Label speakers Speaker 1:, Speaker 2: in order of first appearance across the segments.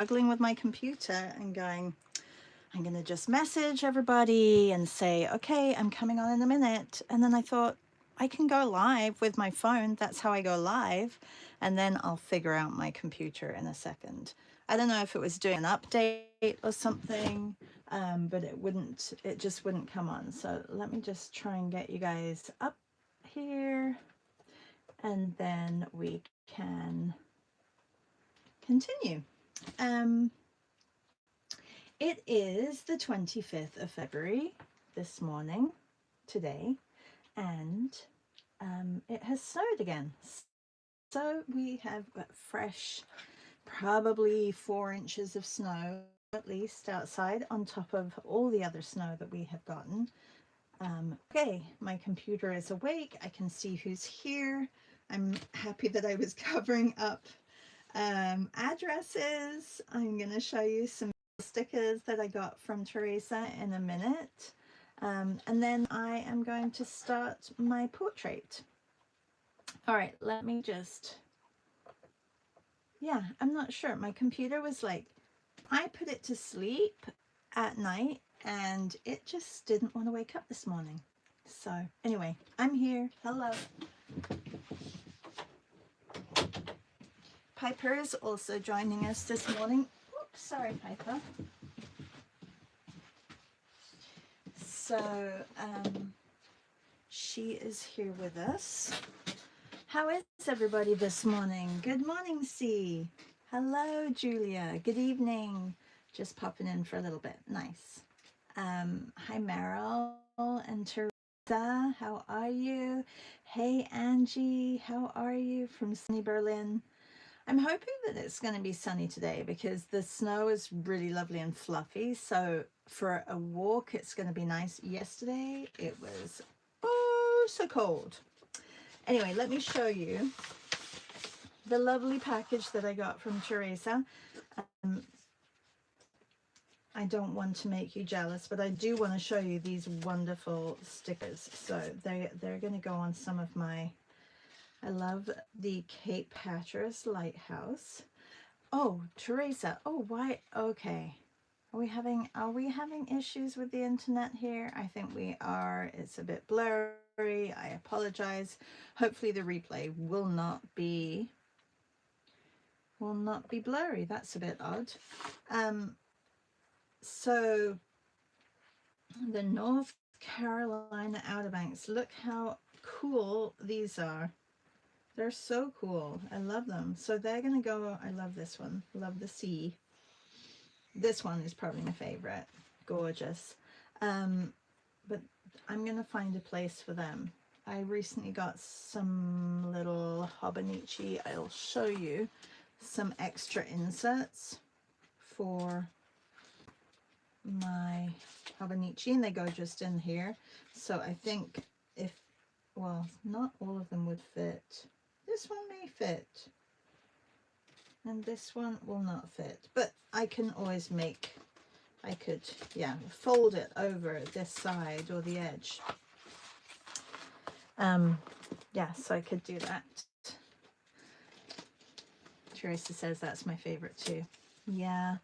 Speaker 1: struggling with my computer and going, I'm going to just message everybody and say, okay, I'm coming on in a minute. And then I thought, I can go live with my phone. That's how I go live. And then I'll figure out my computer in a second. I don't know if it was doing an update or something, but it just wouldn't come on. So let me just try and get you guys up here, and then we can continue. It is the 25th of February this morning, today, and it has snowed again. So we have fresh, probably 4 inches of snow at least outside, on top of all the other snow that we have gotten. Okay, my computer is awake. I can see who's here. I'm happy that I was covering up addresses. I'm going to show you some stickers that I got from Teresa in a minute. And then I am going to start my portrait. All right, let me just, yeah, I'm not sure. My computer was like, I put it to sleep at night and it just didn't want to wake up this morning. So anyway, I'm here. Hello. Piper is also joining us this morning. Oops, sorry, Piper. So she is here with us. How is everybody this morning? Good morning, C. Hello, Julia. Good evening. Just popping in for a little bit. Nice. Hi, Meryl and Teresa. How are you? Hey, Angie. How are you from sunny Berlin? I'm hoping that it's going to be sunny today because the snow is really lovely and fluffy. So for a walk, it's going to be nice. Yesterday, it was so cold. Anyway, let me show you the lovely package that I got from Teresa. I don't want to make you jealous, but I do want to show you these wonderful stickers. So they're going to go on some of my, I love the Cape Hatteras Lighthouse. Oh, Teresa. Oh, why? Okay. Are we having issues with the internet here? I think we are. It's a bit blurry. I apologize. Hopefully the replay will not be blurry. That's a bit odd. So the North Carolina Outer Banks. Look how cool these are. They're so cool. I love them. So they're going to go, I love this one. Love the sea. This one is probably my favorite. Gorgeous. But I'm going to find a place for them. I recently got some little Hobonichi. I'll show you some extra inserts for my Hobonichi, and they go just in here. So I think well, not all of them would fit. This one may fit, and this one will not fit, but I can always I could, yeah, fold it over this side or the edge. Yeah, so I could do that. Teresa says that's my favorite too. Yeah,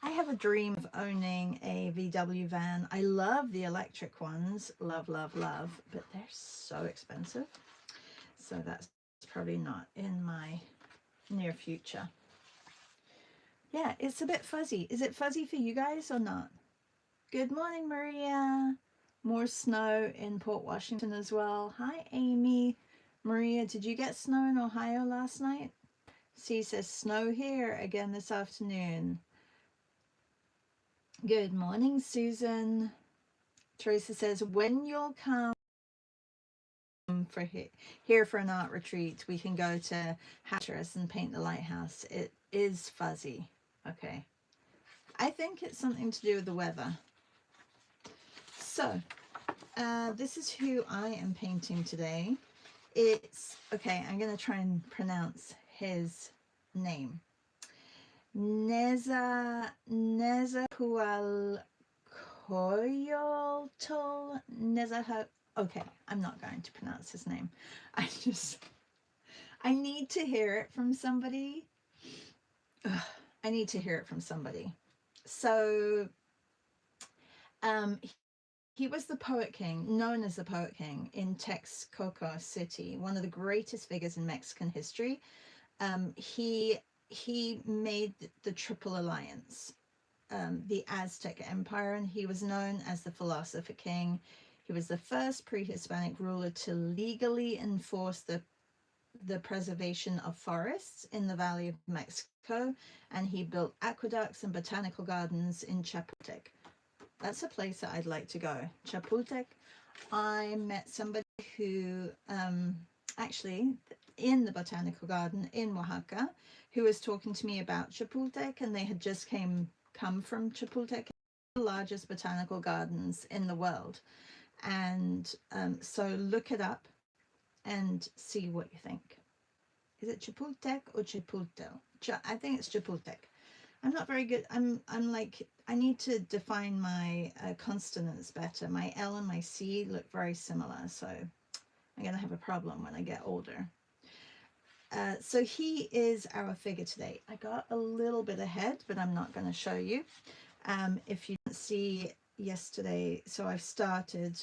Speaker 1: I have a dream of owning a VW van. I love the electric ones, love, love, love, but they're so expensive. So that's probably not in my near future. Yeah, it's a bit fuzzy. Is it fuzzy for you guys or not? Good morning, Maria. More snow in Port Washington as well. Hi, Amy. Maria, did you get snow in Ohio last night? C says snow here again this afternoon. Good morning, Susan. Teresa says, when you'll come for here for an art retreat, we can go to Hatteras and paint the lighthouse. It is fuzzy. Okay. I think it's something to do with the weather. So, this is who I am painting today. It's, okay, I'm going to try and pronounce his name. Nezahualcóyotl. Okay, I'm not going to pronounce his name. I need to hear it from somebody. Ugh, I need to hear it from somebody. So he was the Poet King, known as the Poet King in Texcoco City, one of the greatest figures in Mexican history. He made the Triple Alliance, the Aztec Empire, and he was known as the Philosopher King. He was the first pre-Hispanic ruler to legally enforce the preservation of forests in the Valley of Mexico, and he built aqueducts and botanical gardens in Chapultepec. That's a place that I'd like to go. Chapultepec. I met somebody who actually in the botanical garden in Oaxaca who was talking to me about Chapultepec, and they had just come from Chapultepec, the largest botanical gardens in the world. And so look it up and see what you think. Is it Chapultepec or Chapultel? I think it's Chapultepec. I'm not very good. I'm like, I need to define my consonants better. My L and my C look very similar, so I'm going to have a problem when I get older. So he is our figure today. I got a little bit ahead, but I'm not going to show you. If you didn't see yesterday, so I've started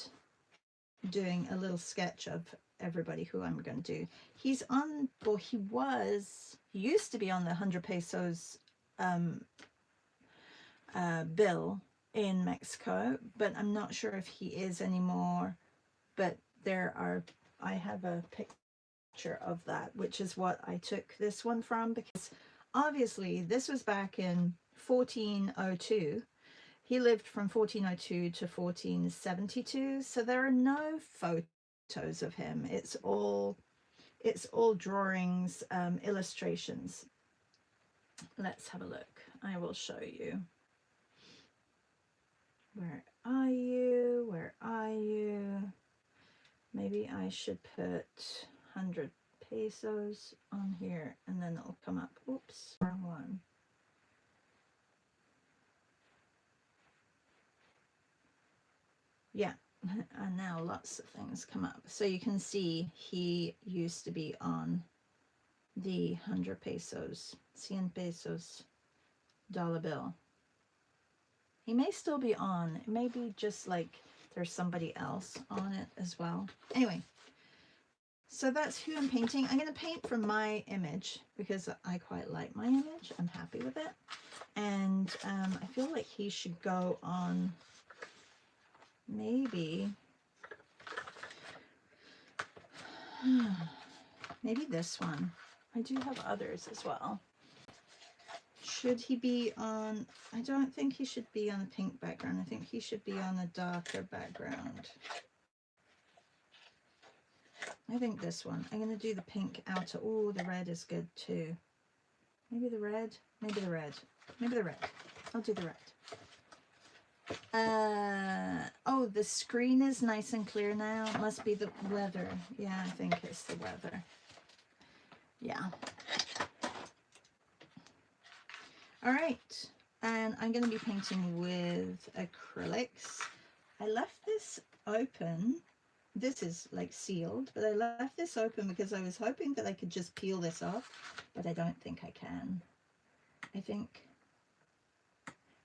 Speaker 1: doing a little sketch of everybody who I'm going to do. He's on, or he used to be on the 100 pesos bill in Mexico, but I'm not sure if he is anymore. But I have a picture of that, which is what I took this one from, because obviously this was back in 1402. He lived from 1402 to 1472, so there are no photos of him. It's all drawings, illustrations. Let's have a look. I will show you. Where are you? Where are you? Maybe I should put 100 pesos on here and then it'll come up. Oops, wrong one. Yeah, and now lots of things come up. So you can see he used to be on the 100 pesos, 100 pesos dollar bill. He may still be on. It may be just like there's somebody else on it as well. Anyway, so that's who I'm painting. I'm going to paint from my image because I quite like my image. I'm happy with it. And I feel like he should go on maybe this one. I do have others as well. Should he be on, I don't think he should be on a pink background. I think he should be on a darker background. I think this one. I'm going to do the pink outer. Oh, the red is good too. Maybe the red. Maybe the red. Maybe the red. I'll do the red. Oh, the screen is nice and clear now. It must be the weather. Yeah, I think it's the weather. Yeah. All right. And I'm going to be painting with acrylics. I left this open. This is like sealed, but I left this open because I was hoping that I could just peel this off, but I don't think I can. I think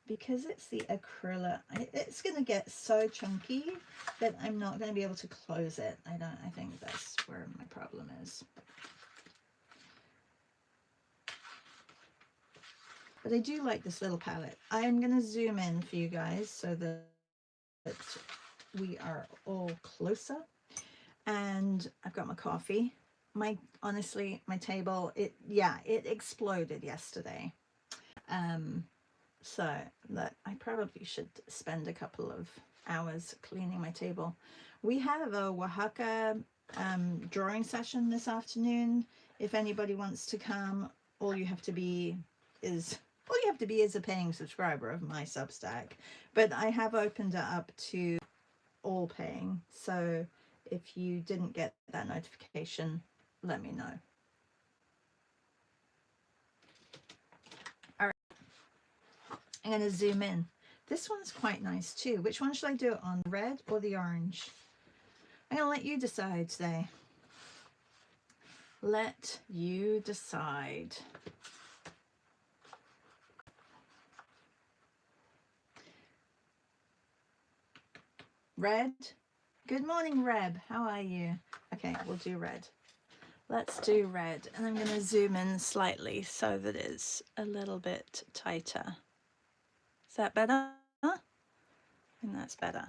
Speaker 1: because it's the acrylic, it's going to get so chunky that I'm not going to be able to close it. I think that's where my problem is. But I do like this little palette. I'm going to zoom in for you guys so that we are all closer. And I've got my coffee. Honestly, my table, it exploded yesterday. So that I probably should spend a couple of hours cleaning my table. We have a Oaxaca drawing session this afternoon. If anybody wants to come, all you have to be is a paying subscriber of my Substack. But I have opened it up to all paying. So if you didn't get that notification, let me know. All right. I'm going to zoom in. This one's quite nice too. Which one should I do it on, the red or the orange? I'm going to let you decide today. Let you decide. Red. Good morning, Reb. How are you? Okay, we'll do red. Let's do red. And I'm going to zoom in slightly so that it's a little bit tighter. Is that better? I think that's better.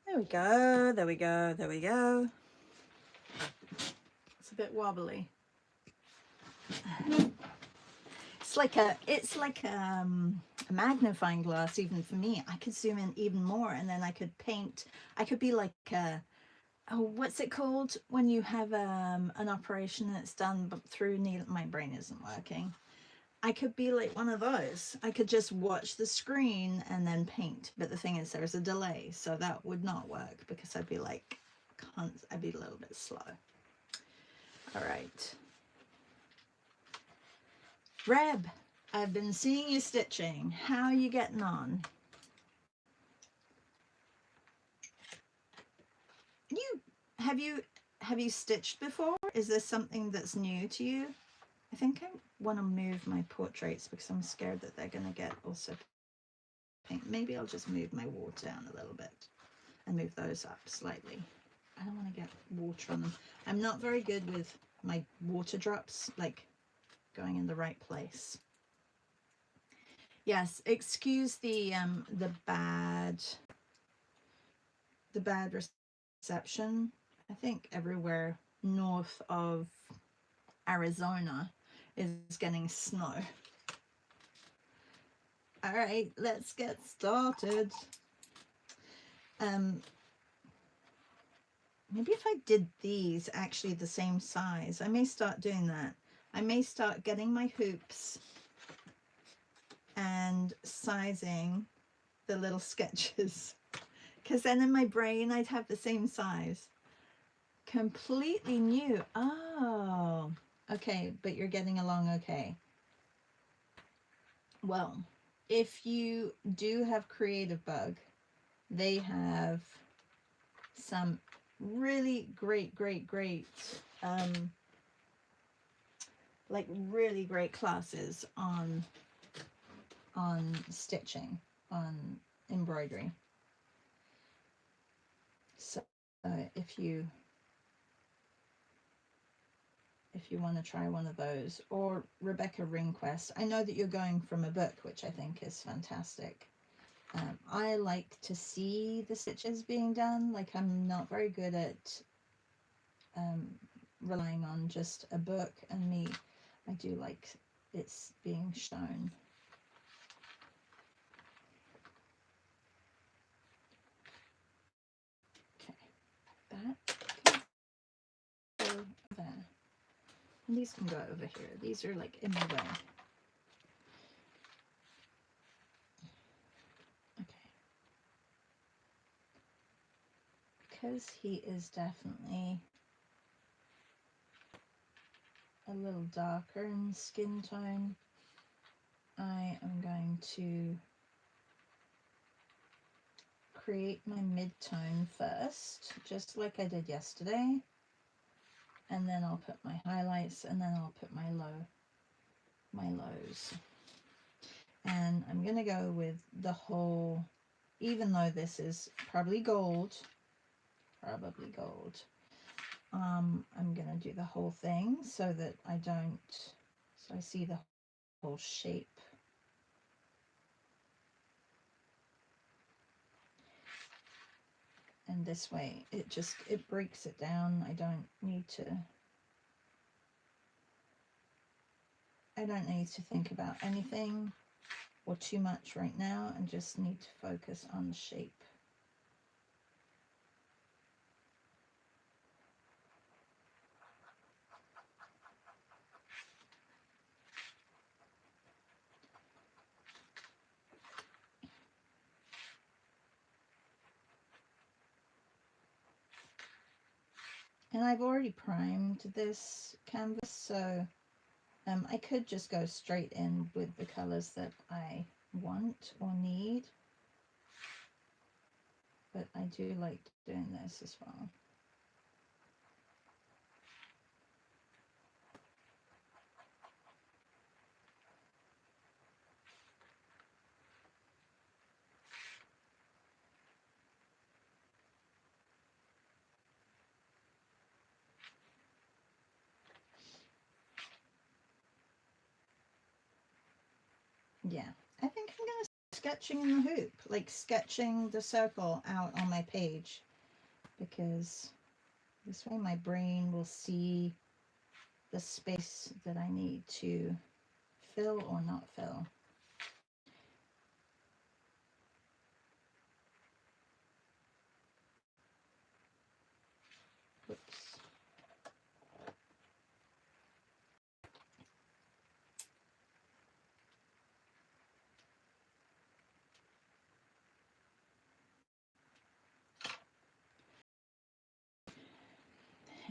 Speaker 1: There we go, there we go, there we go. It's a bit wobbly. It's like a magnifying glass even for me. I could zoom in even more and then I could paint. I could be like oh, what's it called when you have an operation that's done but through needle? My brain isn't working. I could be like one of those. I could just watch the screen and then paint. But the thing is, there's a delay, so that would not work because I'd be like, I'd be a little bit slow. All right. Reb, I've been seeing you stitching. How are you getting on? Have you stitched before? Is this something that's new to you? I think I want to move my portraits because I'm scared that they're going to get also paint. Maybe I'll just move my water down a little bit and move those up slightly. I don't want to get water on them. I'm not very good with my water drops, like going in the right place. Yes, excuse the bad reception. I think everywhere north of Arizona is getting snow. All right, let's get started. Maybe if I did these actually the same size, I may start doing that. I may start getting my hoops and sizing the little sketches, because then in my brain I'd have the same size. Completely new. Oh, okay, but you're getting along okay. Well, if you do have Creative Bug, they have some really great like really great classes on stitching, on embroidery. So if you want to try one of those, or Rebecca Ringquest, I know that you're going from a book, which I think is fantastic. I like to see the stitches being done. Like, I'm not very good at relying on just a book and me. I do like it's being shown. Okay, that can go there. And these can go over here. These are like in the way. Okay. Because he is definitely a little darker in skin tone, I am going to create my mid-tone first, just like I did yesterday, and then I'll put my highlights, and then I'll put my lows. And I'm gonna go with the whole, even though this is probably gold, I'm gonna do the whole thing so that I don't, so I see the whole shape. And this way it breaks it down. I don't need to think about anything or too much right now, and just need to focus on the shape. And I've already primed this canvas, so I could just go straight in with the colors that I want or need, but I do like doing this as well. Yeah, I think I'm going to sketching in the hoop, like sketching the circle out on my page, because this way my brain will see the space that I need to fill or not fill. Oops.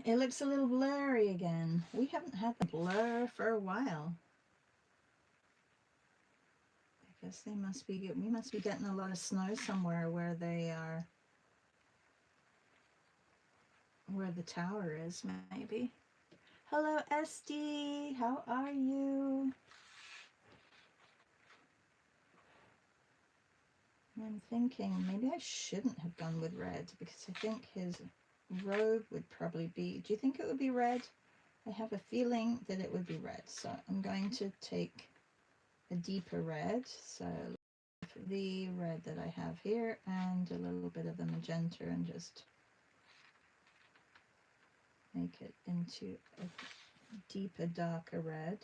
Speaker 1: It looks a little blurry again. We haven't had the blur for a while. I guess we must be getting a lot of snow somewhere where they are, where the tower is, maybe. Hello, Esty. How are you? I'm thinking maybe I shouldn't have gone with red, because I think his robe would probably be... Do you think it would be red? I have a feeling that it would be red, so I'm going to take a deeper red. So the red that I have here and a little bit of the magenta, and just make it into a deeper, darker red.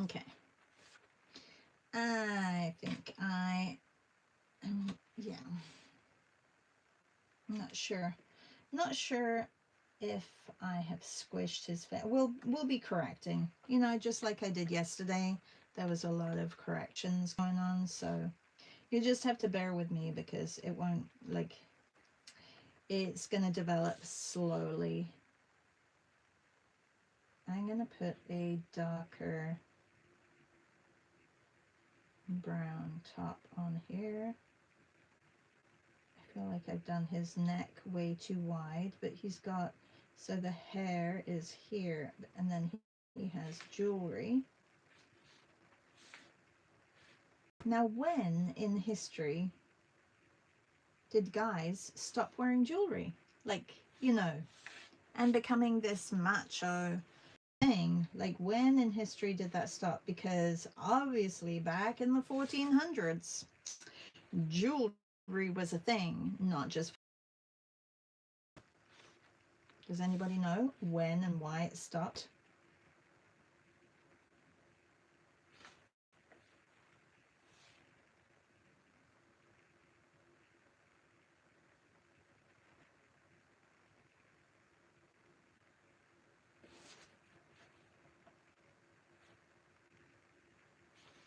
Speaker 1: Okay. I think yeah. I'm not sure. Not sure if I have squished his face. We'll be correcting. You know, just like I did yesterday. There was a lot of corrections going on, so you just have to bear with me, because it won't, like, it's gonna develop slowly. I'm gonna put a darker brown top on here. I feel like I've done his neck way too wide, but he's got, so the hair is here, and then he has jewelry. Now, when in history did guys stop wearing jewelry? Like, you know, and becoming this macho thing. Like, when in history did that stop? Because obviously back in the 1400s, jewelry was a thing, not just... Does anybody know when and why it stopped?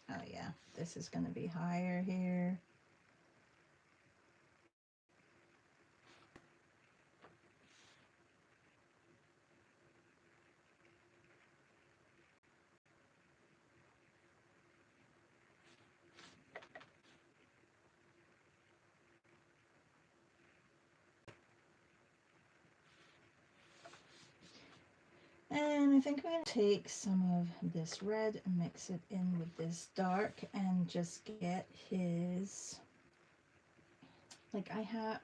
Speaker 1: Oh yeah, this is going to be higher here. And I think I'm going to take some of this red and mix it in with this dark, and just get his... Like, I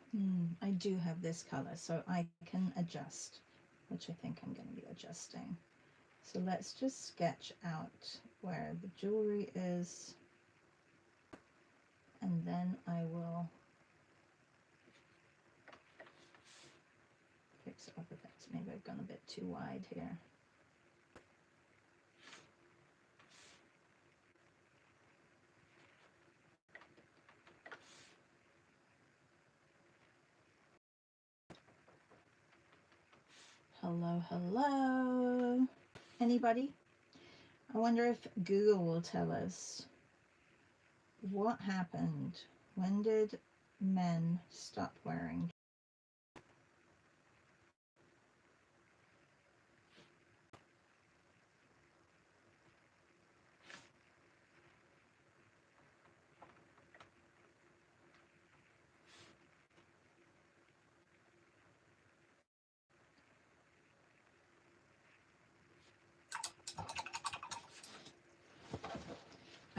Speaker 1: do have this color, so I can adjust, which I think I'm going to be adjusting. So let's just sketch out where the jewelry is, and then I will fix other things. Maybe I've gone a bit too wide here. Hello, hello. Anybody? I wonder if Google will tell us what happened. When did men stop wearing?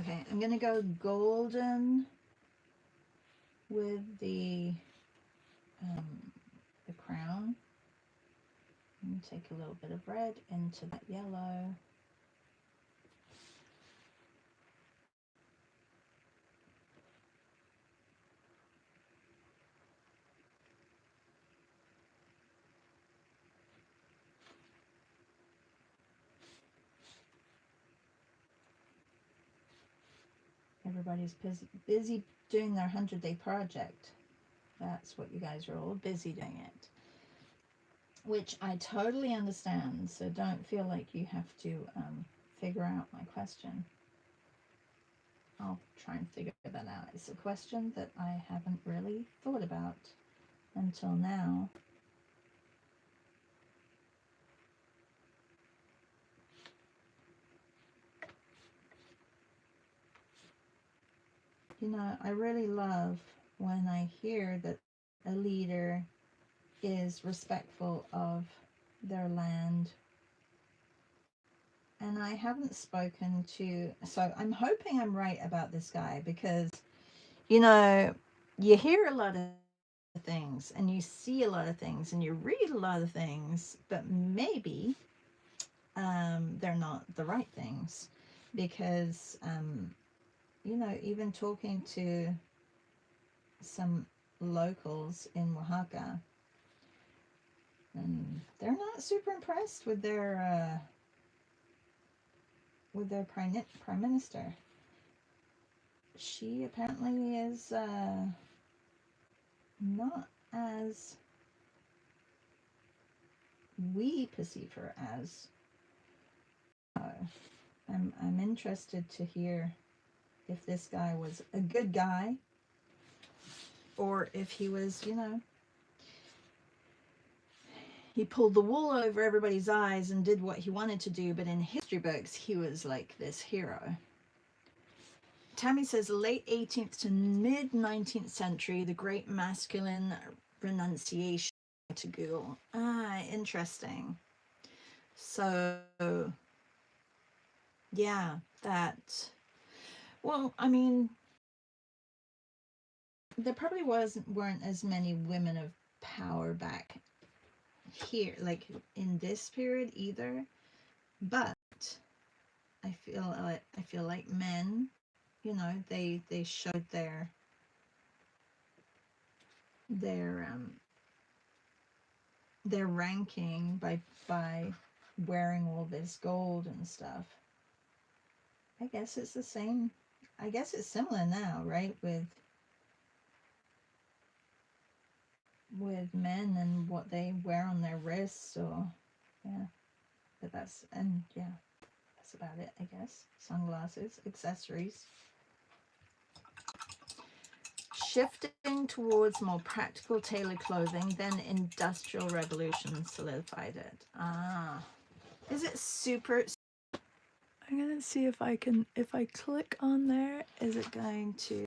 Speaker 1: Okay, I'm gonna go golden with the crown. And take a little bit of red into that yellow. Everybody's busy doing their 100-day project. That's what you guys are all busy doing it. Which I totally understand, so don't feel like you have to figure out my question. I'll try and figure that out. It's a question that I haven't really thought about until now. You know, I really love when I hear that a leader is respectful of their land. And I haven't spoken to, so I'm hoping I'm right about this guy, because, you know, you hear a lot of things and you see a lot of things and you read a lot of things, but maybe they're not the right things, because you know, even talking to some locals in Oaxaca, and they're not super impressed with their prime minister. She apparently is not as we perceive her as. I'm interested to hear if this guy was a good guy, or if he was, you know, he pulled the wool over everybody's eyes and did what he wanted to do, but in history books he was like this hero. Tammy says late 18th to mid 19th century, the great masculine renunciation to Google. Ah, interesting. So yeah, that, well, I mean, there probably weren't as many women of power back here, like in this period either, but I feel like men, you know, they showed their ranking by wearing all this gold and stuff. I guess it's the same. I guess it's similar now, right? With men and what they wear on their wrists, or yeah. But that's, and yeah, that's about it, I guess. Sunglasses, accessories. Shifting towards more practical tailored clothing, then Industrial Revolution solidified it. Ah. Is it super? I'm gonna see if I click on there, is it going to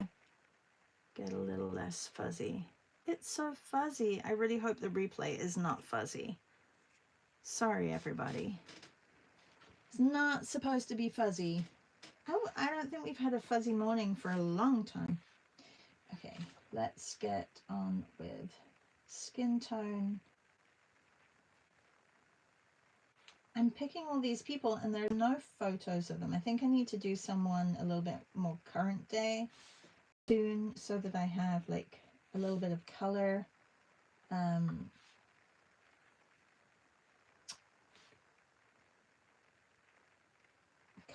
Speaker 1: get a little less fuzzy? It's so fuzzy. I really hope the replay is not fuzzy. Sorry, everybody. It's not supposed to be fuzzy. I don't think we've had a fuzzy morning for a long time. Okay, let's get on with skin tone. I'm picking all these people and there are no photos of them. I think I need to do someone a little bit more current day soon, so that I have like a little bit of color.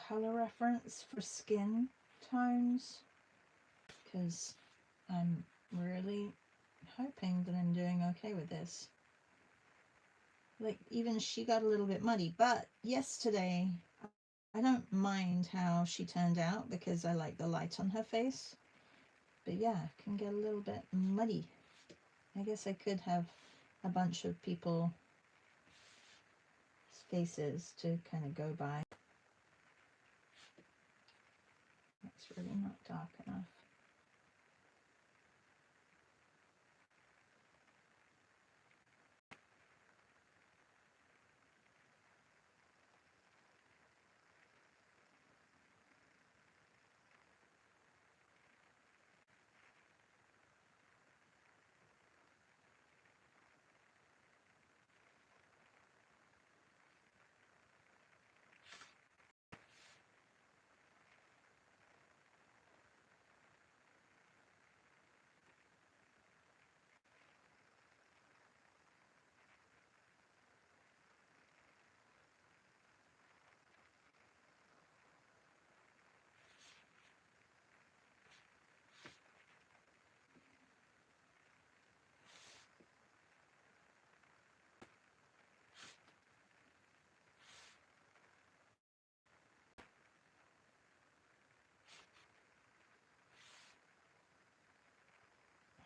Speaker 1: Color reference for skin tones, because I'm really hoping that I'm doing okay with this. Like, even she got a little bit muddy, but yesterday I don't mind how she turned out because I like the light on her face. But yeah, it can get a little bit muddy. I guess I could have a bunch of people's faces to kind of go by. That's really not dark enough.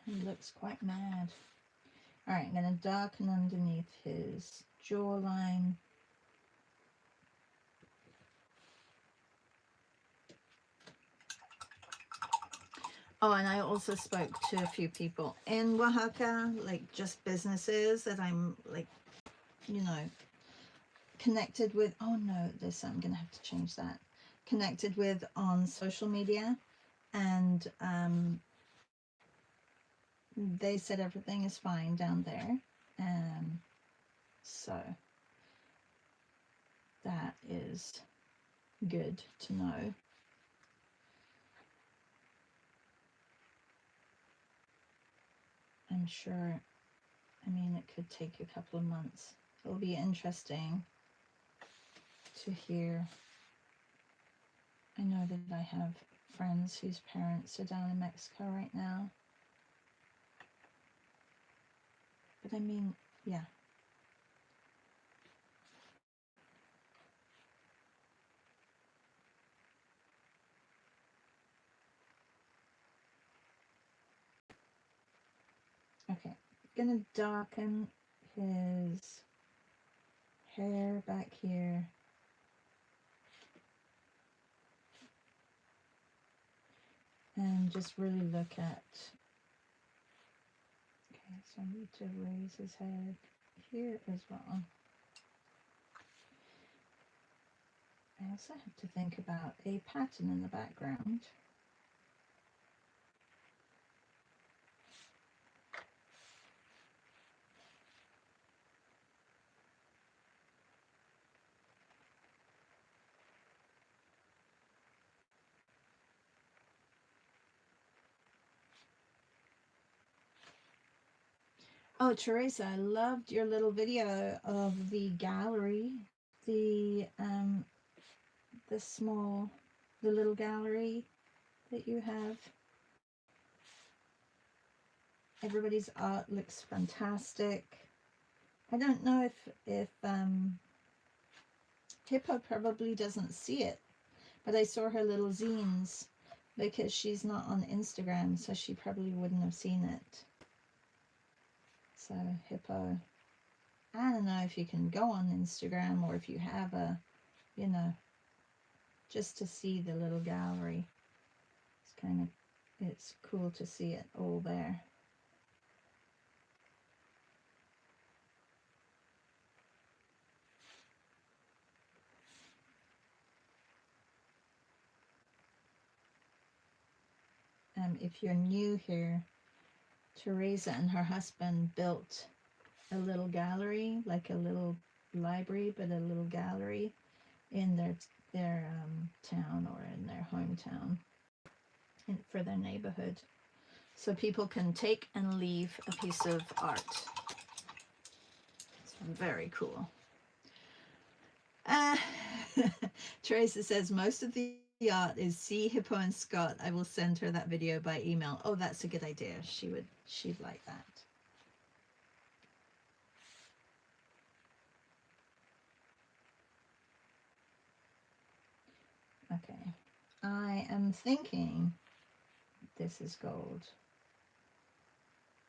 Speaker 1: He looks quite mad. All right, I'm going to darken underneath his jawline. Oh, and I also spoke to a few people in Oaxaca, like just businesses that I'm like, you know, connected with. Oh no, this, I'm going to have to change that. Connected with on social media. And they said everything is fine down there. So that is good to know. I'm sure, I mean, it could take a couple of months. It'll be interesting to hear. I know that I have friends whose parents are down in Mexico right now. But I mean, yeah. Okay, I'm gonna darken his hair back here. And just really look at, okay, so I need to raise his head here as well. I also have to think about a pattern in the background. Oh, Teresa, I loved your little video of the gallery, the little gallery that you have. Everybody's art looks fantastic. I don't know if Hippo probably doesn't see it, but I saw her little zines because she's not on Instagram, so she probably wouldn't have seen it. So Hippo, I don't know if you can go on Instagram or if you have a, you know, just to see the little gallery. It's kind of, it's cool to see it all there. If you're new here, Teresa and her husband built a little gallery, like a little library, but a little gallery in their town or in their hometown for their neighborhood. So people can take and leave a piece of art. It's very cool. Teresa says most of the art is see Hippo and Scott. I will send her that video by email. Oh, that's a good idea. She'd like that. Okay, I am thinking this is gold.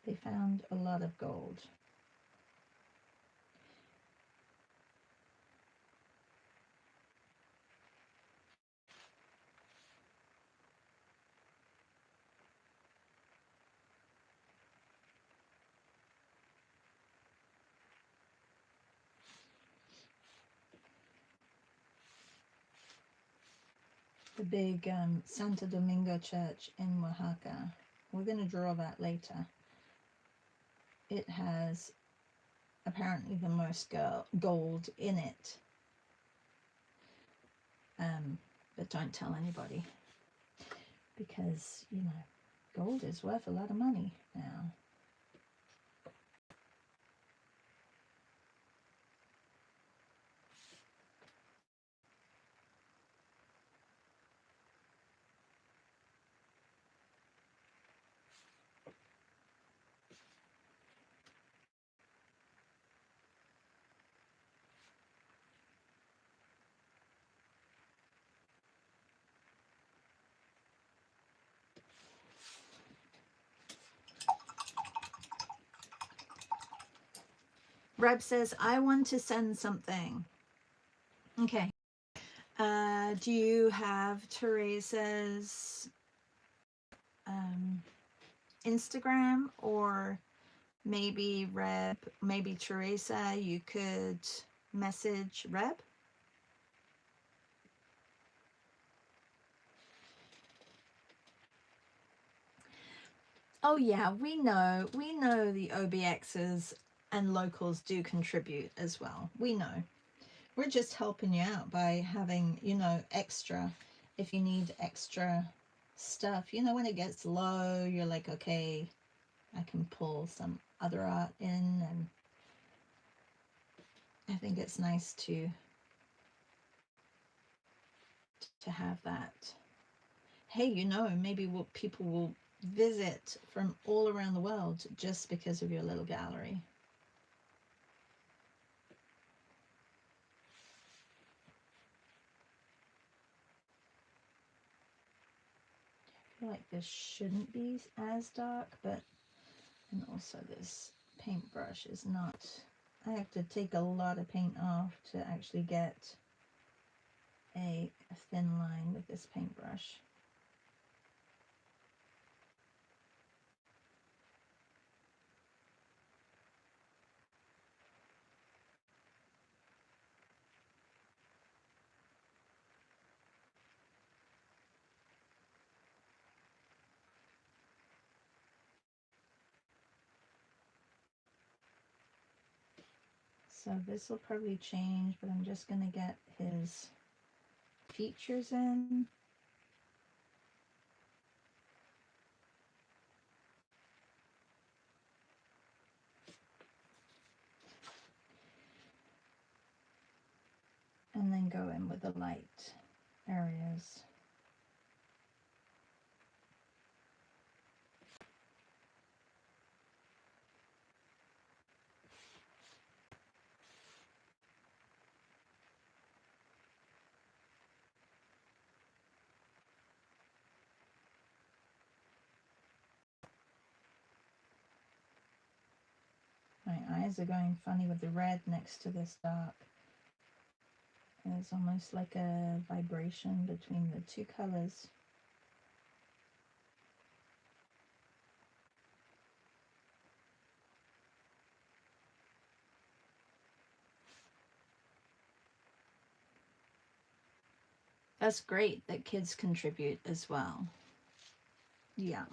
Speaker 1: They found a lot of gold. The big Santo Domingo church in Oaxaca. We're going to draw that later. It has apparently the most gold in it. But don't tell anybody, because, you know, gold is worth a lot of money now. Reb says, I want to send something. Okay. Do you have Teresa's Instagram, or maybe Reb, maybe Teresa, you could message Reb? Oh yeah, we know the OBXs and locals do contribute as well. We know. We're just helping you out by having, you know, extra. If you need extra stuff, you know, when it gets low, you're like, okay, I can pull some other art in, and I think it's nice to have that. Hey, you know, maybe people will visit from all around the world just because of your little gallery. I feel like this shouldn't be as dark, but, and also this paintbrush is not, I have to take a lot of paint off to actually get a thin line with this paintbrush. So this will probably change, but I'm just going to get his features in. And then go in with the light areas. My eyes are going funny with the red next to this dark. There's almost like a vibration between the two colors. That's great that kids contribute as well. Yeah.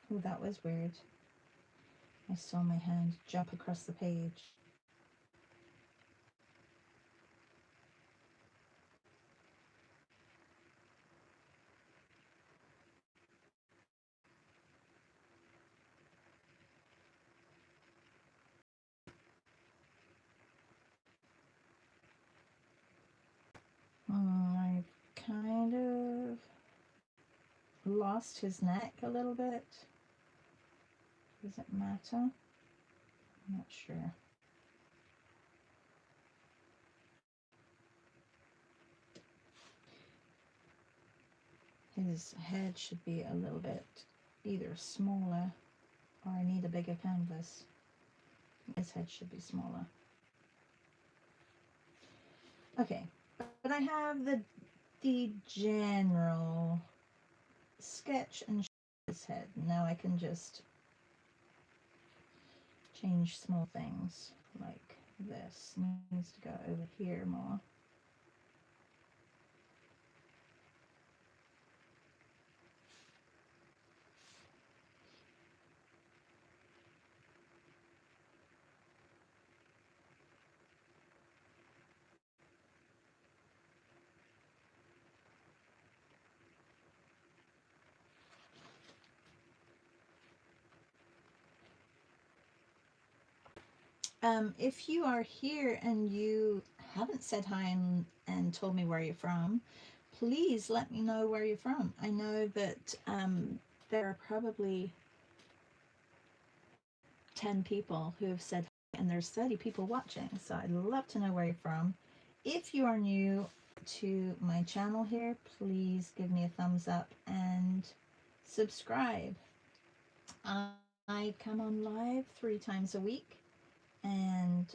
Speaker 1: Oh, that was weird. I saw my hand jump across the page. I've kind of lost his neck a little bit. Does it matter? I'm not sure. his head should be a little bit either smaller or I need a bigger canvas. His head should be smaller. Okay, but I have the general sketch and his head. Now I can just change small things like this. Needs to go over here more. If you are here and you haven't said hi and told me where you're from, please let me know where you're from. I know that there are probably 10 people who have said hi, and there's 30 people watching, so I'd love to know where you're from. If you are new to my channel here, please give me a thumbs up and subscribe. I come on live 3 times a week, and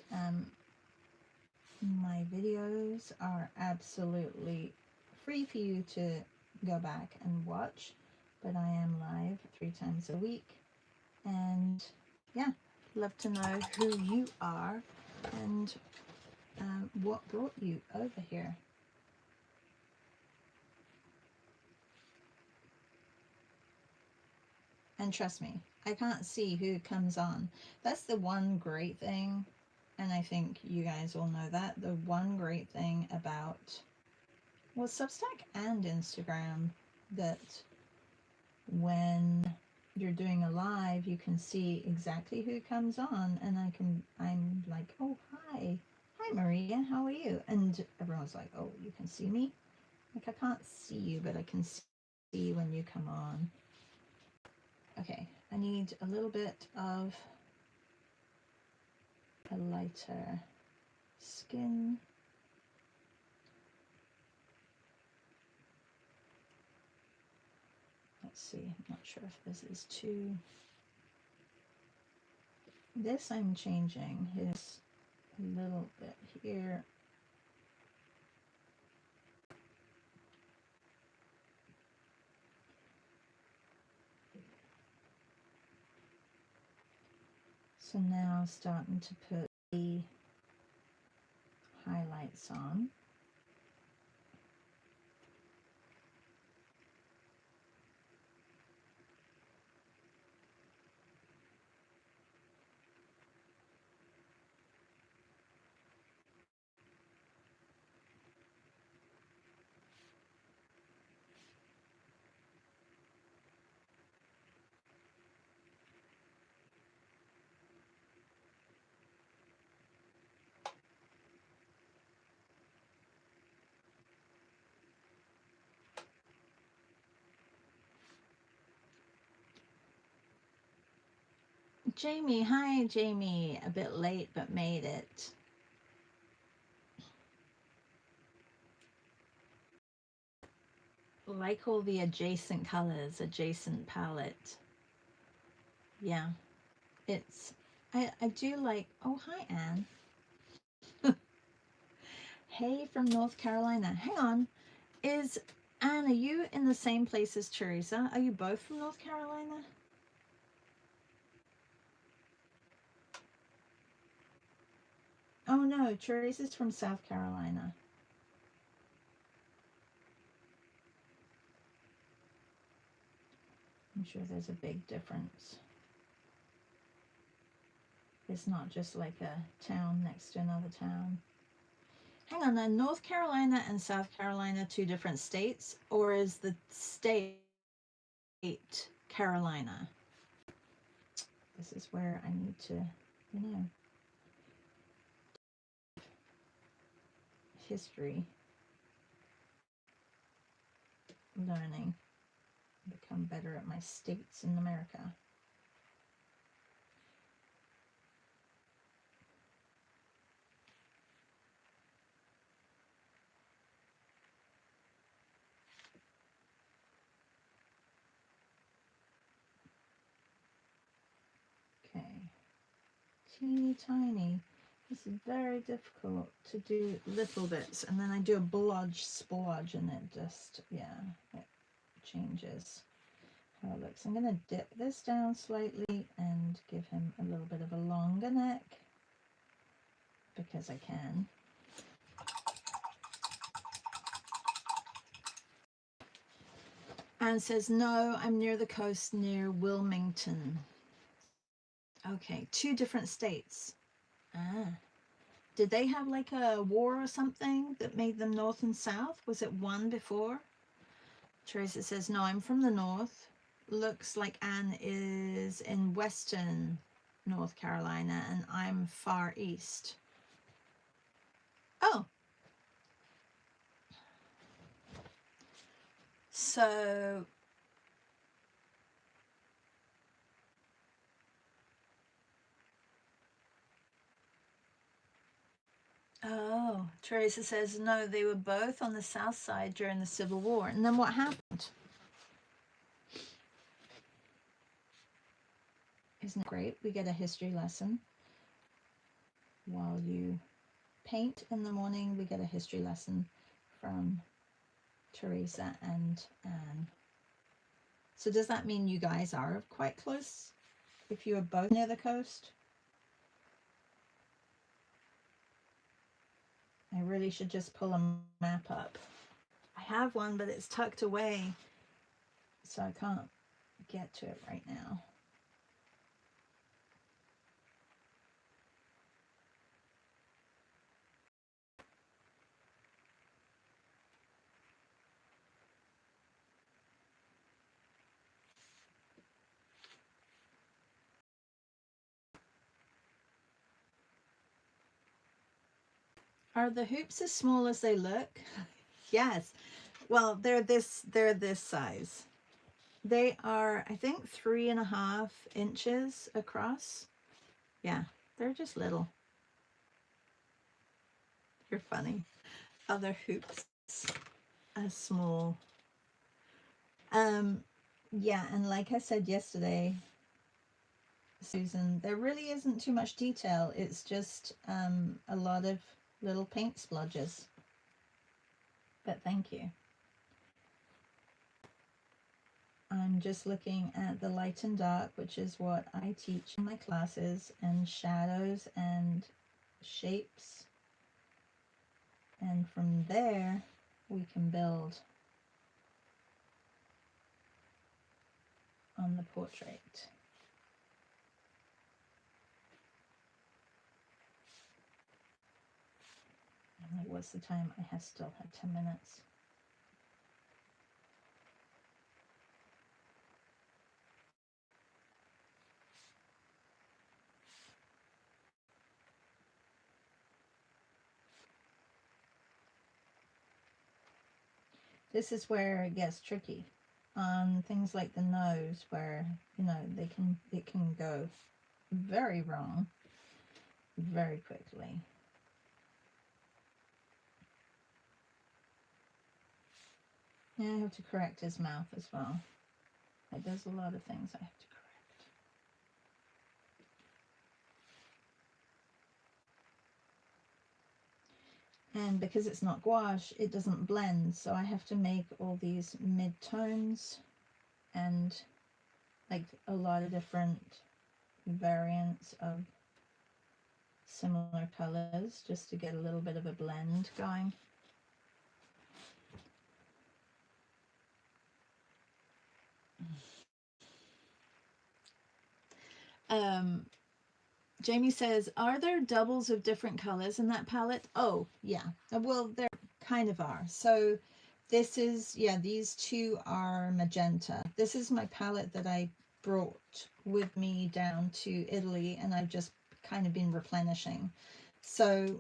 Speaker 1: my videos are absolutely free for you to go back and watch, but I am live 3 times a week. And yeah, love to know who you are and what brought you over here. And trust me, I can't see who comes on. That's the one great thing, and I think you guys all know that. The one great thing about, well, Substack and Instagram, that when you're doing a live, you can see exactly who comes on, and I'm like, oh, hi Maria, how are you? And everyone's like, oh, you can see me? Like, I can't see you, but I can see when you come on. Okay, I need a little bit of a lighter skin. Let's see, I'm not sure if this is too... This I'm changing his a little bit here. So now starting to put the highlights on. Jamie, hi Jamie, a bit late but made it. Like all the adjacent colors, adjacent palette. Yeah, it's, I do like, oh hi Anne. Hey from North Carolina. Hang on, is Anne, are you in the same place as Teresa? Are you both from North Carolina? Oh no, Teresa's from South Carolina. I'm sure there's a big difference. It's not just like a town next to another town. Hang on, then North Carolina and South Carolina 2 different states, or is the state Carolina? This is where I need to, you know, history, learning, become better at my states in America. teeny tiny. This is very difficult to do little bits, and then I do a blodge splodge and it just, yeah, it changes how it looks. I'm going to dip this down slightly and give him a little bit of a longer neck because I can. And says, no, I'm near the coast near Wilmington. Okay, 2 different states. Ah. Did they have like a war or something that made them north and south? Was it one before? Teresa says, no, I'm from the north. Looks like Anne is in western North Carolina and I'm far east. Oh. So oh, Teresa says, no, they were both on the south side during the Civil War. And then what happened? Isn't it great? We get a history lesson. While you paint in the morning, we get a history lesson from Teresa and Anne. So does that mean you guys are quite close if you are both near the coast? I really should just pull a map up. I have one, but it's tucked away, so I can't get to it right now. Are the hoops as small as they look? Yes. Well, they're this size. They are, I think, 3.5 inches across. Yeah, they're just little. You're funny. Other hoops are small. Yeah, and like I said yesterday, Susan, there really isn't too much detail. It's just a lot of little paint splodges. But thank you. I'm just looking at the light and dark, which is what I teach in my classes, and shadows and shapes. And from there, we can build on the portrait. And like, what's the time? I still have 10 minutes. This is where it gets tricky on things like the nose, where, you know, it can go very wrong very quickly. Yeah, I have to correct his mouth as well. Like, there's a lot of things I have to correct. And because it's not gouache, it doesn't blend, so I have to make all these mid-tones and like a lot of different variants of similar colors just to get a little bit of a blend going. Jamie says, are there doubles of different colors in that palette? Oh, yeah. Well, there kind of are. So this is, yeah, these two are magenta. This is my palette that I brought with me down to Italy, and I've just kind of been replenishing. So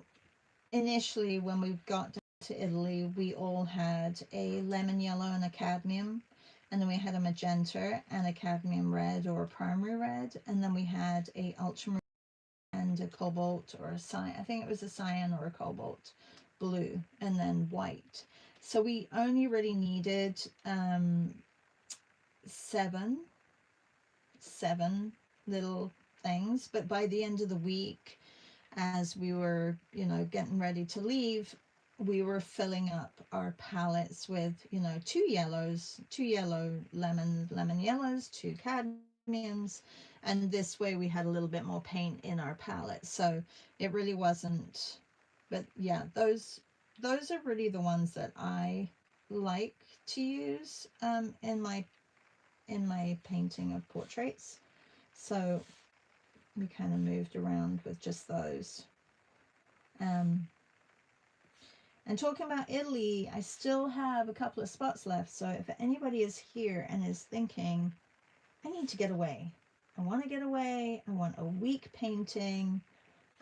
Speaker 1: initially, when we got to Italy, we all had a lemon yellow and a cadmium. And then we had a magenta and a cadmium red or a primary red. And then we had a ultramarine and a cobalt or a cyan. I think it was a cyan or a cobalt blue, and then white. So we only really needed seven little things. But by the end of the week, as we were, you know, getting ready to leave, we were filling up our palettes with, you know, two yellow lemon yellows, two cadmiums, and this way we had a little bit more paint in our palette. So it really wasn't, but yeah, those are really the ones that I like to use in my painting of portraits. So we kind of moved around with just those. And talking about Italy, I still have a couple of spots left. So if anybody is here and is thinking, I need to get away, I want to get away, I want a week painting,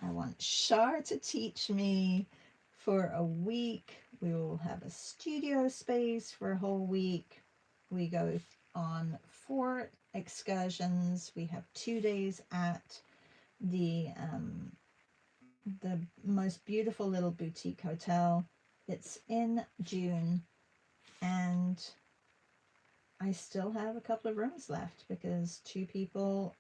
Speaker 1: I want Shar to teach me for a week, we will have a studio space for a whole week. We go on 4 excursions. We have 2 days at the most beautiful little boutique hotel. It's in June, and I still have a couple of rooms left because two people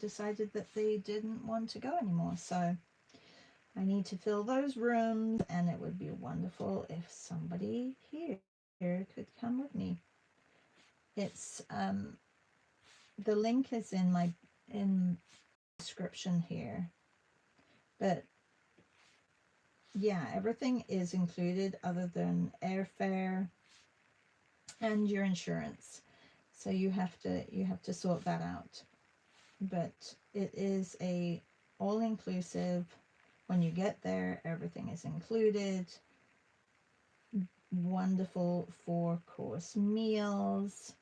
Speaker 1: decided that they didn't want to go anymore. So I need to fill those rooms, and it would be wonderful if somebody here could come with me. It's the link is in my description here, but yeah, everything is included other than airfare and your insurance. So you have to sort that out. But it is a all-inclusive. When you get there, everything is included. Wonderful 4-course meals,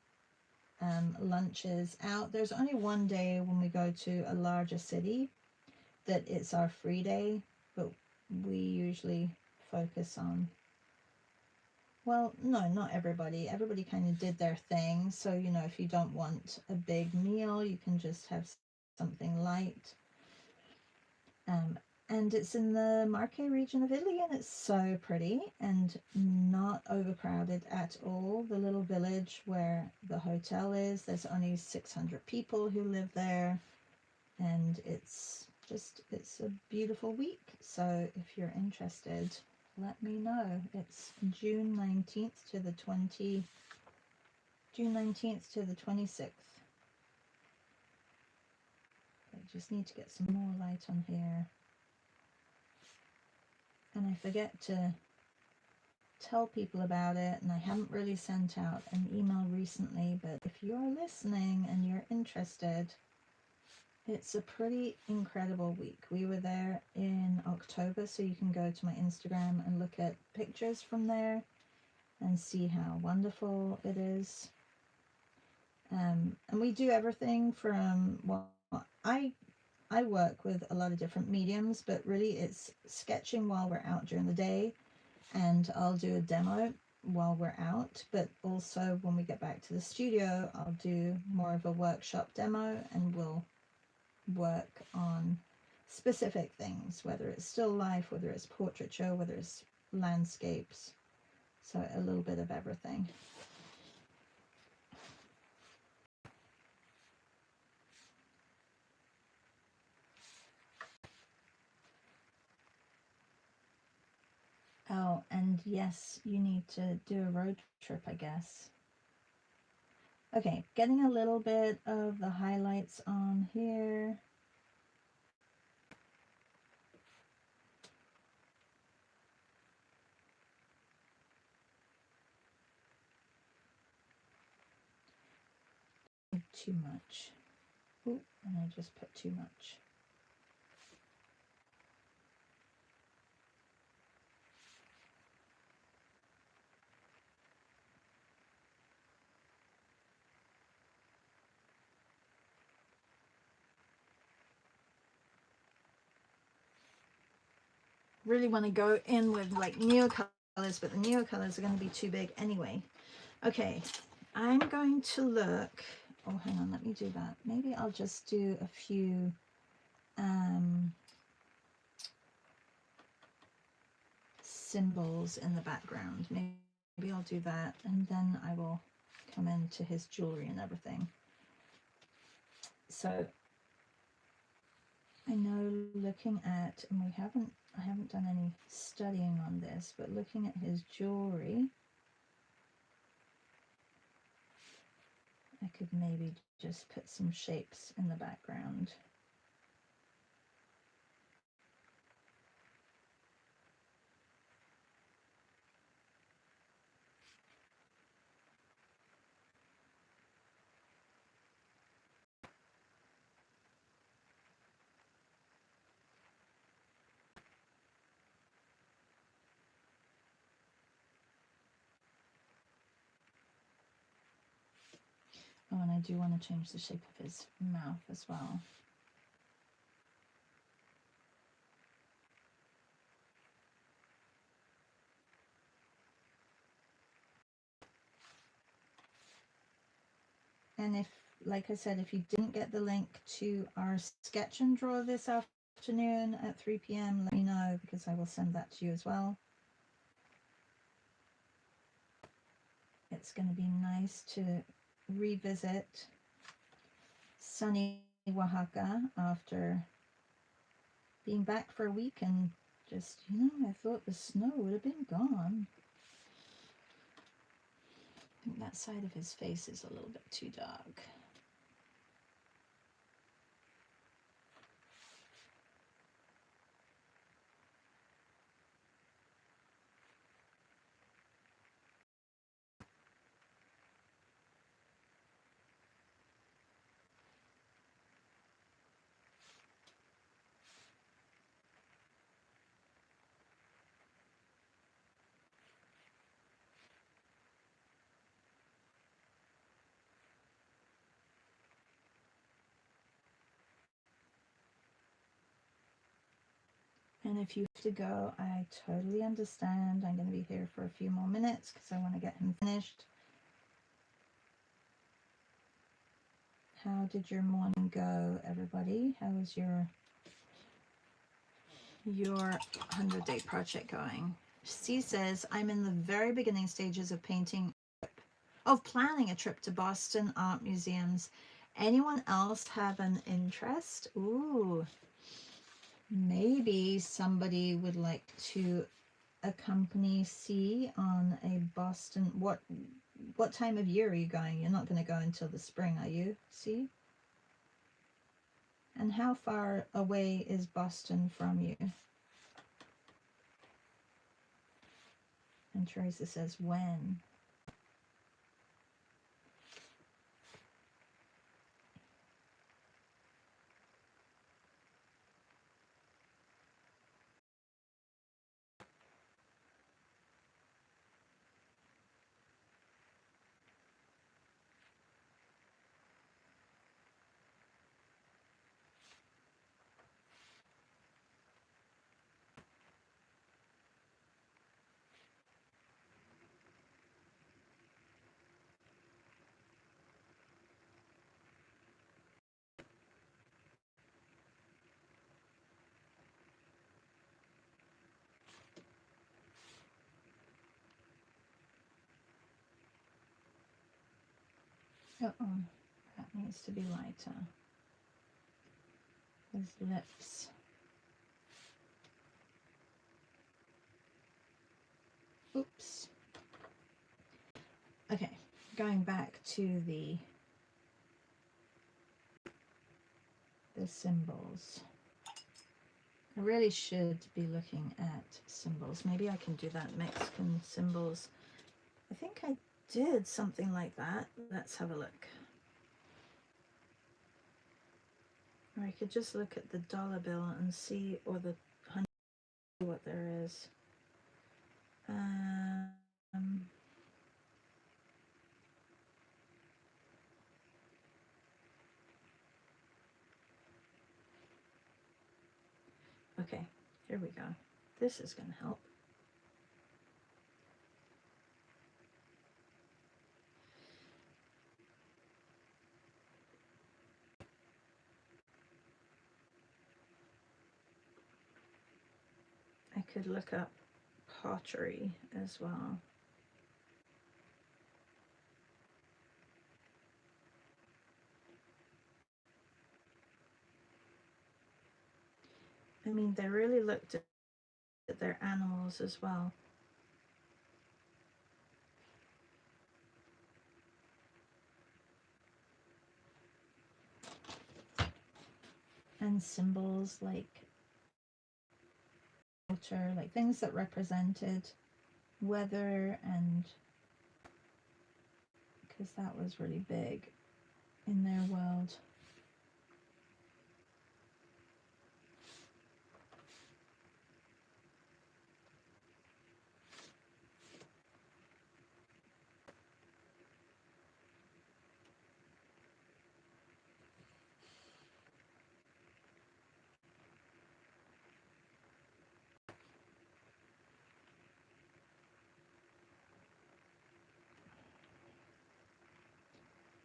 Speaker 1: lunches out. There's only one day when we go to a larger city that it's our free day, but we usually focus on, well, no, not everybody. Everybody kind of did their thing. So, you know, if you don't want a big meal, you can just have something light. And it's in the Marche region of Italy, and it's so pretty and not overcrowded at all. The little village where the hotel is, there's only 600 people who live there, and it's a beautiful week. So if you're interested, let me know. It's June 19th to the 26th. I just need to get some more light on here. And I forget to tell people about it, and I haven't really sent out an email recently, but if you're listening and you're interested, it's a pretty incredible week. We were there in October, so you can go to my Instagram and look at pictures from there and see how wonderful it is. And we do everything from, well, I work with a lot of different mediums, but really it's sketching while we're out during the day, and I'll do a demo while we're out, but also when we get back to the studio, I'll do more of a workshop demo, and we'll work on specific things, whether it's still life, whether it's portraiture, whether it's landscapes. So a little bit of everything. Oh, and yes, you need to do a road trip, I guess. Okay, getting a little bit of the highlights on here. Too much. Ooh, and I just put too much. Really want to go in with like newer colors, but the newer colors are going to be too big anyway. Okay, I'm going to look. Oh, hang on, let me do that. Maybe I'll just do a few symbols in the background. Maybe I'll do that, and then I will come into his jewelry and everything. So I know looking at, and I haven't done any studying on this, but looking at his jewelry, I could maybe just put some shapes in the background. Oh, and I do want to change the shape of his mouth as well. And if, like I said, if you didn't get the link to our sketch and draw this afternoon at 3 p.m., let me know, because I will send that to you as well. It's going to be nice to revisit sunny Oaxaca after being back for a week, and just, I thought the snow would have been gone. I think that side of his face is a little bit too dark. And if you have to go, I totally understand. I'm going to be here for a few more minutes because I want to get him finished. How did your morning go, everybody? How was your 100-day project going? C says, I'm in the very beginning stages of planning a trip to Boston art museums. Anyone else have an interest? Ooh, maybe somebody would like to accompany C on a Boston. What time of year are you going? You're not going to go until the spring, are you, C? And how far away is Boston from you? And Teresa says, when? Uh-oh, that needs to be lighter. His lips. Oops. Okay, going back to the symbols. I really should be looking at symbols. Maybe I can do that, Mexican symbols. I think I did something like that. Let's have a look. Or I could just look at the dollar bill and see, or the $100, what there is. Okay, here we go. This is going to help. I could look up pottery as well. I mean, they really looked at their animals as well. And symbols like water, like things that represented weather, and because that was really big in their world.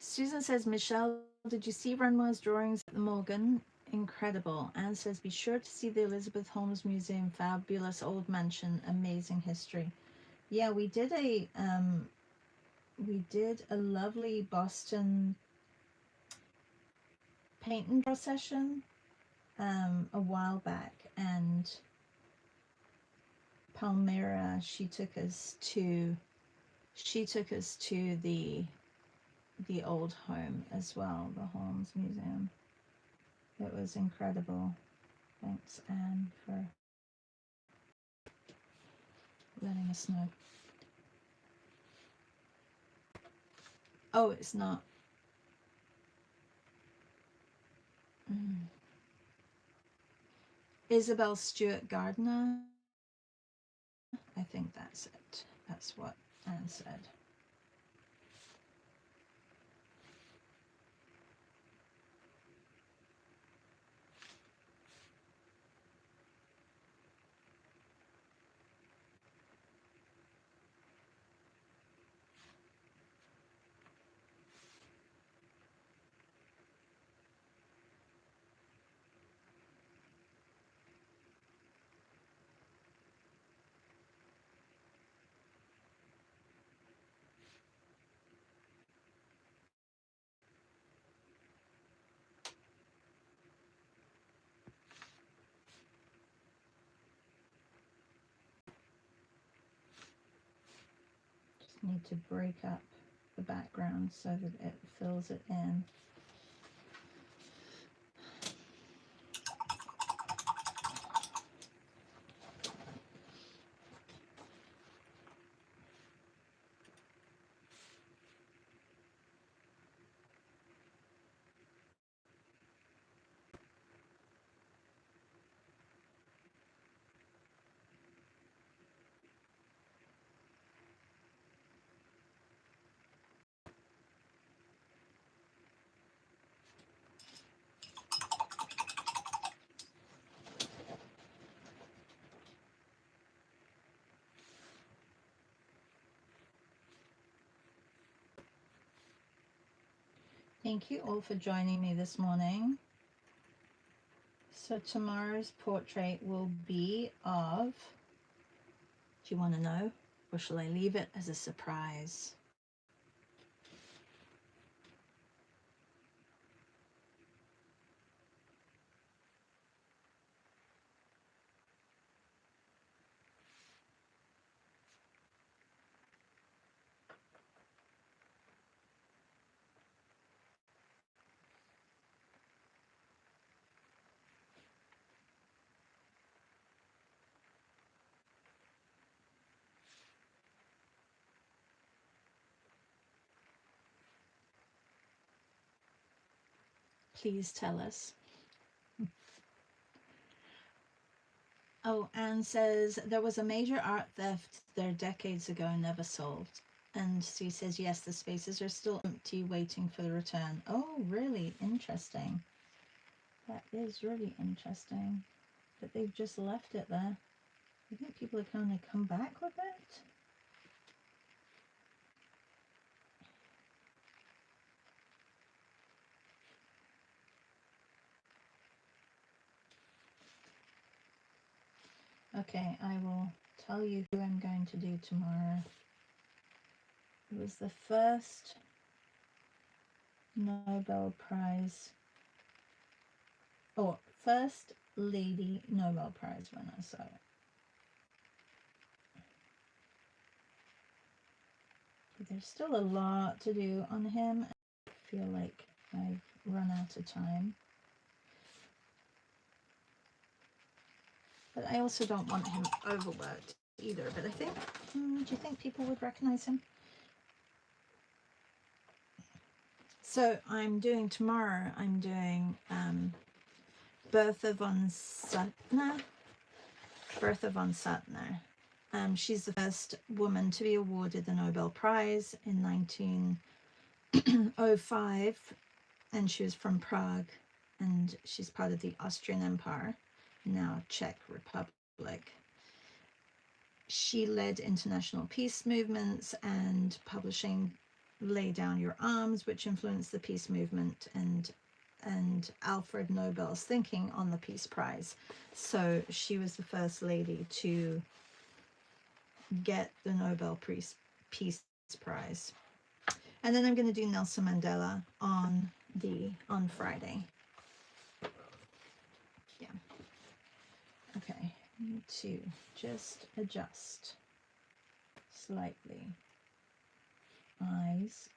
Speaker 1: Susan says, Michelle, did you see Renoir's drawings at the Morgan? Incredible. Anne says, be sure to see the Elizabeth Holmes Museum. Fabulous old mansion, amazing history. Yeah, we did a lovely Boston paint and draw session a while back, and Palmyra, she took us to the old home as well, the Holmes Museum. It was incredible. Thanks, Anne, for letting us know. Oh, it's not. Isabel Stewart Gardner. I think that's it. That's what Anne said. Just need to break up the background so that it fills it in. Thank you all for joining me this morning. So tomorrow's portrait will be of, do you want to know, or shall I leave it as a surprise? Please tell us. Oh, Anne says, there was a major art theft there decades ago, never solved. And she says, yes, the spaces are still empty, waiting for the return. Oh, really? Interesting. That is really interesting that they've just left it there. I think people are going to come back with it. Okay, I will tell you who I'm going to do tomorrow. It was the first Nobel Prize, or first lady Nobel Prize winner. So there's still a lot to do on him. I feel like I've run out of time. But I also don't want him overworked either. But I think, do you think people would recognize him? So tomorrow I'm doing Bertha von Suttner. She's the first woman to be awarded the Nobel Prize in 1905, and she was from Prague, and she's part of the Austrian Empire, now Czech Republic. She led international peace movements and publishing Lay Down Your Arms, which influenced the peace movement, and Alfred Nobel's thinking on the Peace Prize. So she was the first lady to get the Nobel Peace Prize. And then I'm going to do Nelson Mandela on Friday. Yeah. Okay. Need to just adjust slightly. Eyes.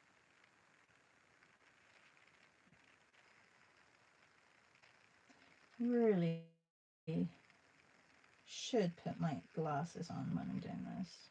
Speaker 1: Really should put my glasses on when I'm doing this.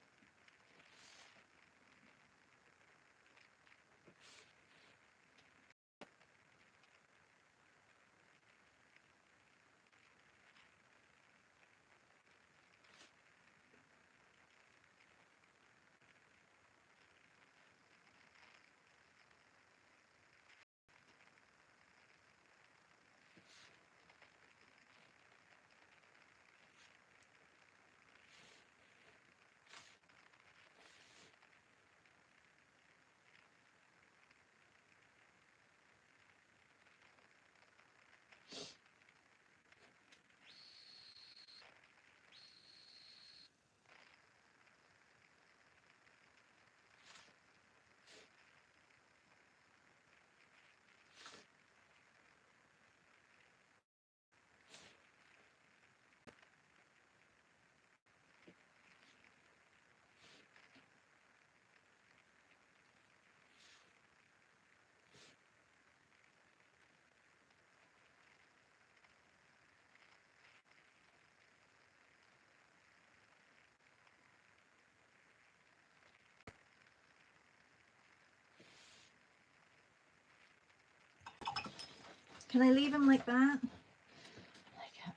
Speaker 1: Can I leave him like that?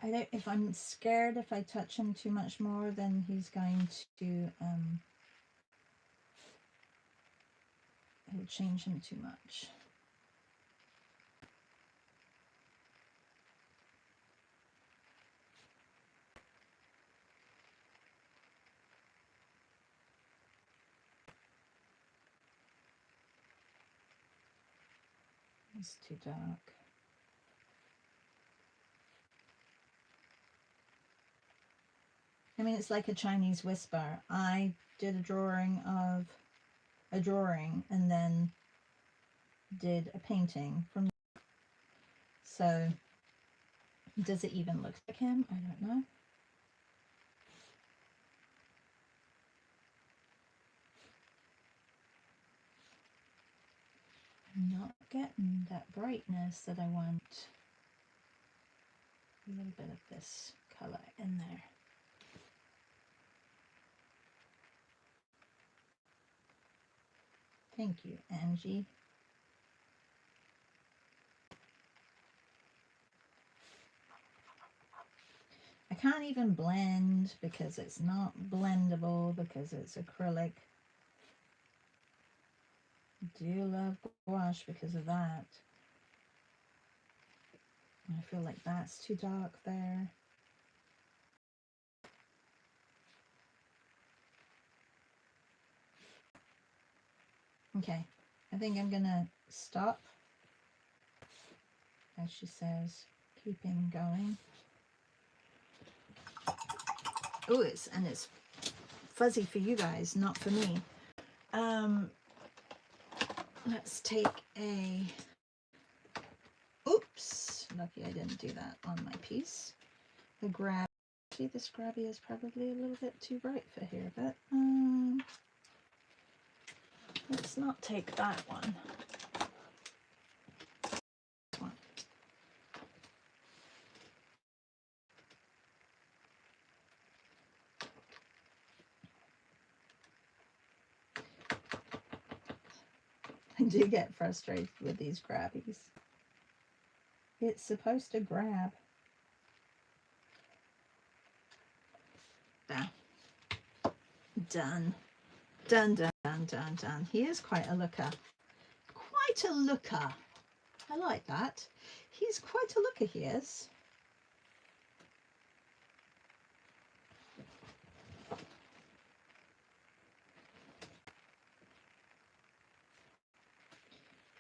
Speaker 1: I don't. If I'm scared, if I touch him too much more, then he's going to it'll change him too much. It's too dark. I mean, it's like a Chinese whisper. I did a drawing and then did a painting from. So, does it even look like him? I don't know. I'm not getting that brightness that I want. A little bit of this color in there. Thank you, Angie. I can't even blend because it's not blendable because it's acrylic. I do love gouache because of that. I feel like that's too dark there. Okay, I think I'm gonna stop, as she says, keeping going. Oh, it's fuzzy for you guys, not for me. Let's take a, oops, lucky I didn't do that on my piece. the grab. Actually, this grabby is probably a little bit too bright for here, but let's not take that one. This one. I do get frustrated with these grabbies. It's supposed to grab. There. Done. Done, done, done, done, done. He is quite a looker. Quite a looker. I like that. He's quite a looker, he is. I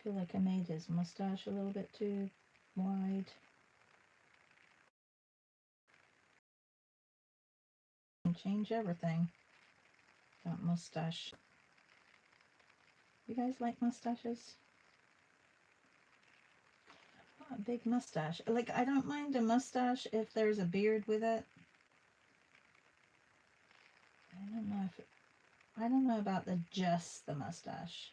Speaker 1: feel like I made his mustache a little bit too wide. Change everything. That mustache. You guys like mustaches? Oh, a big mustache. Like, I don't mind a mustache if there's a beard with it. I don't know about just the mustache.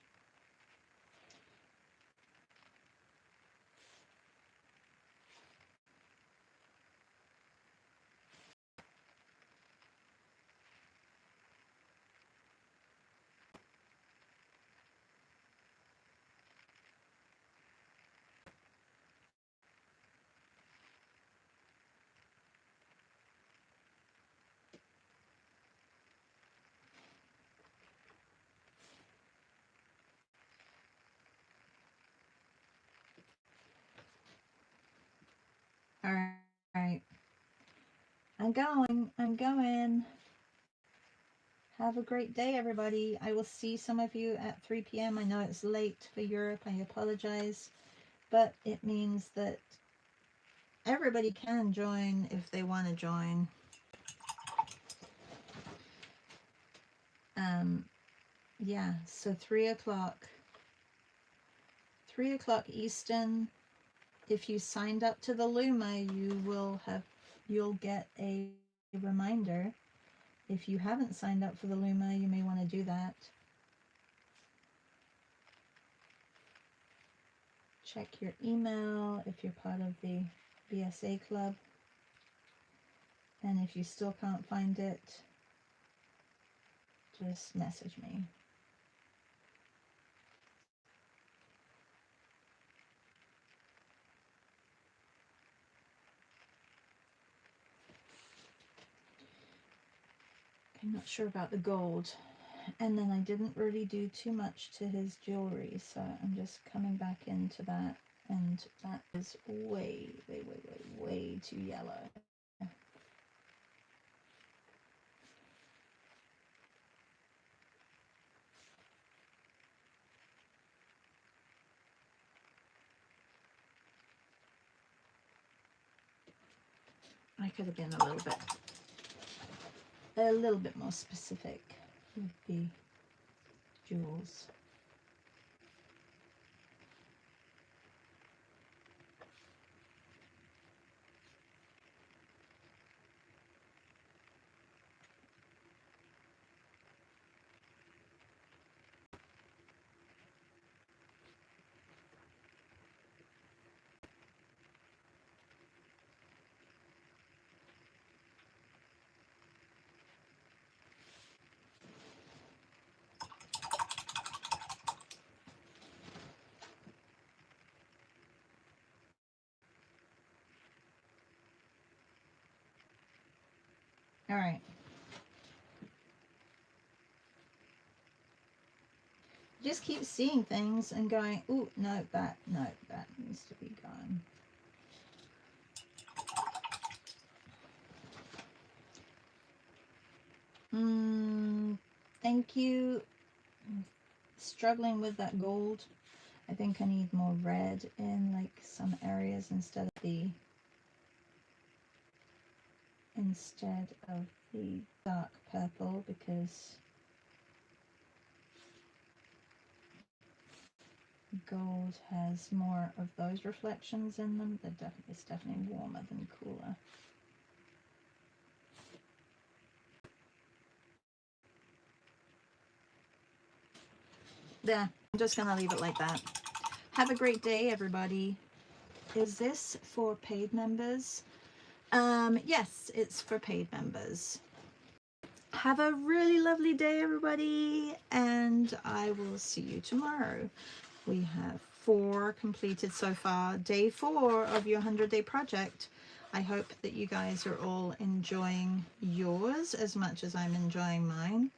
Speaker 1: All right. I'm going. Have a great day, everybody. I will see some of you at 3 p.m. I know it's late for Europe. I apologize. But it means that everybody can join if they want to join. Yeah, so 3 o'clock. 3 o'clock Eastern. If you signed up to the Luma, you'll get a reminder. If you haven't signed up for the Luma, you may want to do that. Check your email if you're part of the BSA club. And if you still can't find it, just message me. I'm not sure about the gold. And then I didn't really do too much to his jewelry, so I'm just coming back into that. And that is way too yellow. I could have been a little bit more specific with the jewels. All right. Just keep seeing things and going, ooh, no, that needs to be gone. Thank you. Struggling with that gold. I think I need more red in like some areas instead of the dark purple, because gold has more of those reflections in them. It's definitely warmer than cooler. There, I'm just gonna leave it like that. Have a great day, everybody. Is this for paid members? Yes, it's for paid members. Have a really lovely day, everybody, and I will see you tomorrow. We have 4 completed so far, day 4 of your 100-day project. I hope that you guys are all enjoying yours as much as I'm enjoying mine.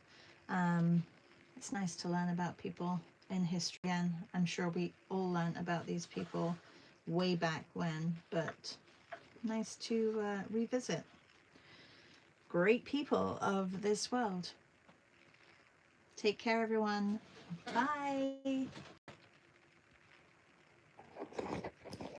Speaker 1: It's nice to learn about people in history, and I'm sure we all learned about these people way back when, but nice to revisit. Great people of this world. Take care, everyone. Bye.